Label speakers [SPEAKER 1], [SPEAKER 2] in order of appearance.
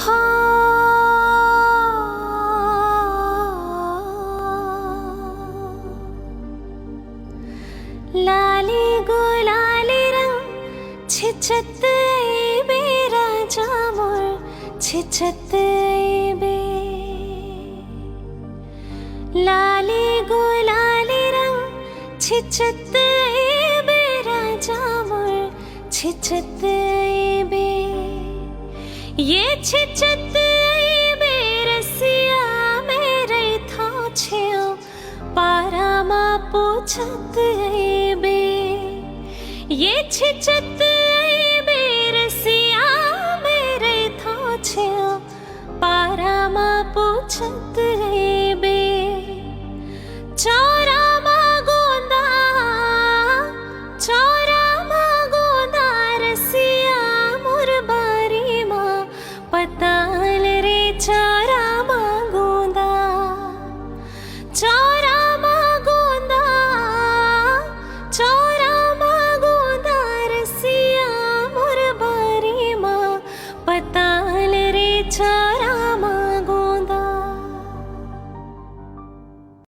[SPEAKER 1] हो लाली गुलाली रंग छिछत बे राजा मोर छिछत बे लाली गुलाली रंग छिछत बे राजा मोर छिछत बे ये छिछत बे रसिया मेरे था छियो पारामा पूछत बे ये छिछत बे रसिया मेरे था छियो पारामा पूछत